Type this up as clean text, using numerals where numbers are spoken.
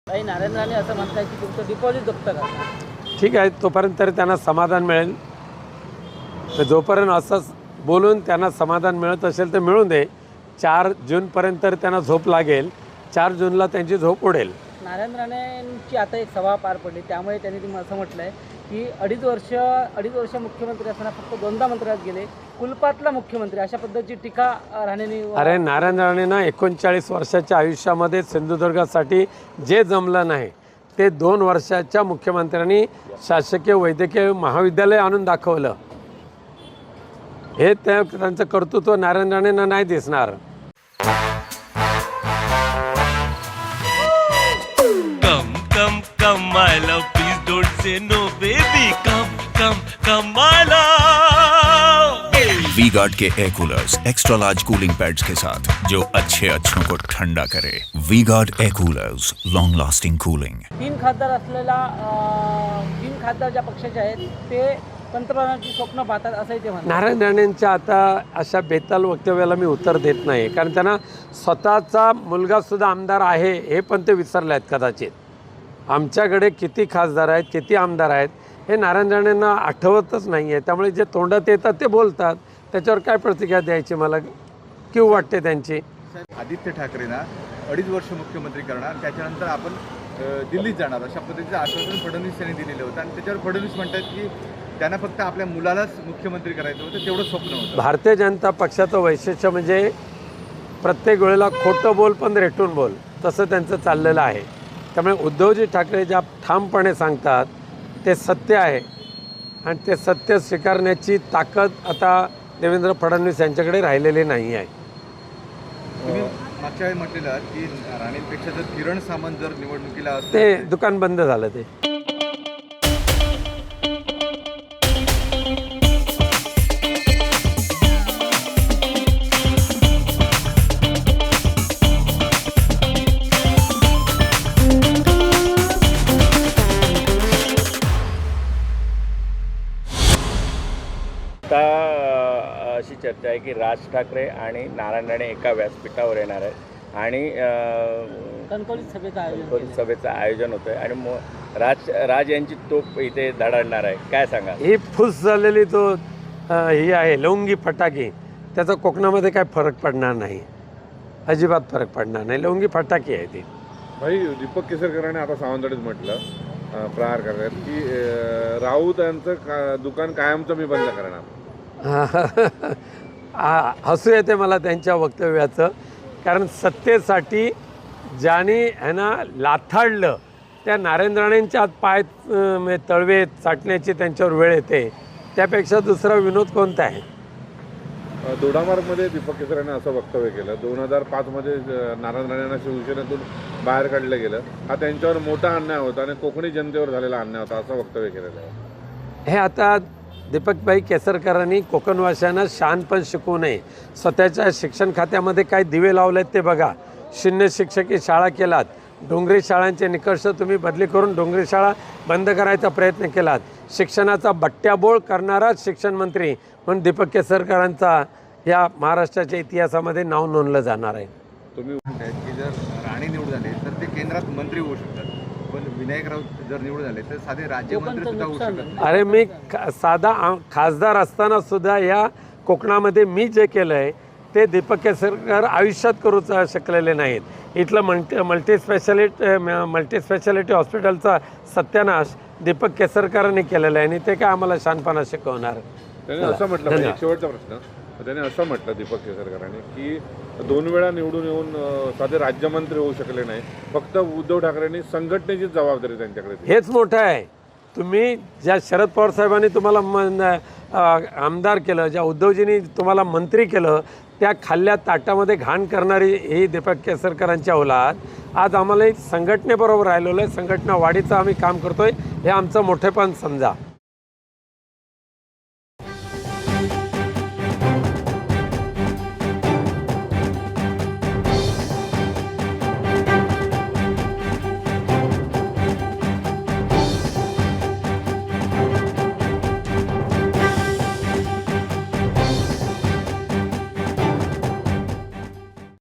काही नारायण राणे असं म्हणतात की तुमचं डिपॉझिट जप्त करणार. ठीक आहे, तोपर्यंत तरी त्यांना समाधान मिळेल. तर जोपर्यंत असंच बोलून त्यांना समाधान मिळत असेल तर मिळून दे. 4 जूनपर्यंत तर त्यांना झोप लागेल. 4 जूनला त्यांची झोप उडेल. नारायण राणेंची आता एक सभा पार पडली, त्यामुळे त्यांनी तुम्ही असं म्हटलं आहे की अडीच वर्ष मुख्यमंत्री असताना फक्त 2दा मंत्रालयात गेले, कुलपातला मुख्यमंत्री, अशा पद्धतीची टीका राणेंनी. अरे नारायण राणेंना 39 वर्षाच्या आयुष्यामध्ये सिंधुदुर्गासाठी जे जमलं नाही ते 2 वर्षाच्या मुख्यमंत्र्यांनी शासकीय वैद्यकीय महाविद्यालय आणून दाखवलं. हे त्यांचं कर्तृत्व नारायण राणेंना नाही दिसणार. Come, my love, please don't say no, baby. Come, my love. V-Guard के air coolers extra large cooling pads के साथ जो अच्छों को ठंडा करे. V-Guard air coolers, long lasting cooling. 3 खासदार ज्या पक्षाचे आहेत ते पंतप्रधानांची स्वप्न पाहतात असंही ते म्हणतात. नारायण राणेंच्या आता अशा बेताल वक्तव्याला मी उत्तर देत नाही, कारण त्यांना स्वतःचा मुलगासुद्धा आमदार आहे हे पण ते विसरले आहेत कदाचित. आमच्याकडे किती खासदार आहेत, किती आमदार आहेत हे नारायण राणेंना आठवतच नाही आहे. त्यामुळे जे तोंडात येतात ते बोलतात. त्याच्यावर काय प्रतिक्रिया द्यायची मला किंवा वाटते त्यांची. आदित्य ठाकरेंना 2.5 वर्ष मुख्यमंत्री करणार, त्याच्यानंतर आपण दिल्लीत जाणार अशा पद्धतीचं आश्वासन फडणवीस यांनी दिलेलं होतं. आणि त्याच्यावर फडणवीस म्हणतात की त्यांना फक्त आपल्या मुलालाच मुख्यमंत्री करायचं होतं, तेवढं स्वप्न होतं. भारतीय जनता पक्षाचं वैशिष्ट्य म्हणजे प्रत्येक वेळेला खोटं बोल पण रेटून बोल, तसं त्यांचं चाललेलं आहे. त्यामुळे उद्धवजी ठाकरे ज्या ठामपणे सांगतात ते सत्य आहे आणि ते सत्य स्वीकारण्याची ताकद आता देवेंद्र फडणवीस यांच्याकडे राहिलेली नाही आहे. तुम्ही मागच्या वेळी म्हटलेलं की राणेंपेक्षा जर किरण सामंत जर निवडणुकीला असते ते दुकान बंद झालं. ते अशी चर्चा आहे की राज ठाकरे आणि नारायण राणे एका व्यासपीठावर येणार आहेत आणि कणकवलीत सभेचं आयोजन होतं आहे आणि राज यांची तोप इथे धडाडणार आहे. काय सांगा? ही फुस झालेली तो ही आहे लवंगी फटाकी, त्याचा कोकणामध्ये काय फरक पडणार नाही, अजिबात फरक पडणार नाही. लवंगी फटाकी आहे ती. भाई दीपक केसरकरांनी आता सावंतवाडीत म्हटलं प्रहार करतात की राऊत यांचं दुकान कायमचं मी बंद करणार. हसू येते मला त्यांच्या वक्तव्याचं, कारण सत्तेसाठी ज्याने ह्यांना लाथाडलं त्या नारायण राणेंच्या आत पाय तळवे चाटण्याची त्यांच्यावर वेळ येते. त्यापेक्षा दुसरा विनोद कोणता आहे? दोडामार्गमध्ये दीपक केसरकरांनी असं वक्तव्य केलं. 2005मध्ये नारायण राणेंना शिवसेनेतून बाहेर काढलं गेलं. हा त्यांच्यावर मोठा अन्याय होता आणि कोकणी जनतेवर झालेला अन्याय होता असं वक्तव्य केलेलं आहे. हे आता दीपकभाई केसरकरांनी कोकणवासियांना शहाणपण शिकवू नये. स्वतःच्या शिक्षण खात्यामध्ये काय दिवे लावले आहेत ते बघा. शून्य शिक्षकी शाळा केलात, डोंगरी शाळांचे निकष तुम्ही बदली करून डोंगरी शाळा बंद करायचा प्रयत्न केलात. शिक्षणाचा बट्ट्याबोळ करणाराच शिक्षण मंत्री म्हणून दीपक केसरकरांचा या महाराष्ट्राच्या इतिहासामध्ये नाव नोंदलं जाणार आहे. तुम्ही म्हणताय की जर राणे निवडून झाले तर ते केंद्रात मंत्री होऊ शकतात, पण विनायक राऊत जर निवडून झाले तर साधे राज्यमंत्री सुद्धा होऊ शकतात. अरे मी साधा खासदार असताना सुद्धा या कोकणामध्ये मी जे केलं आहे ते दीपक केसरकर आयुष्यात करू शकलेले नाहीत. इथलं मल्टी स्पेशालिटी हॉस्पिटलचा सत्यानाश दीपक केसरकरांनी केलेला आहे आणि ते काय आम्हाला शहाणपणा शिकवणार. त्याने असं म्हटलं, एक शेवटचा प्रश्न, त्याने असं म्हटलं दीपक केसरकरांनी की 2 वेळा निवडून येऊन साधे राज्यमंत्री होऊ शकले नाही, फक्त उद्धव ठाकरेंनी संघटनेची जबाबदारी त्यांच्याकडे दिली. हेच मोठं आहे. तुम्ही ज्या शरद पवार साहेबांनी तुम्हाला आमदार केलं, ज्या उद्धवजींनी तुम्हाला मंत्री केलं, त्या खाल्ल्या ताटामध्ये घाण करणारी ही दीपक केसरकरांच्या औलाद आज आम्हाला संघटनेबरोबर राहिलेलं आहे. संघटना वाढीचं आम्ही काम करतोय, हे आमचं मोठेपण समजा.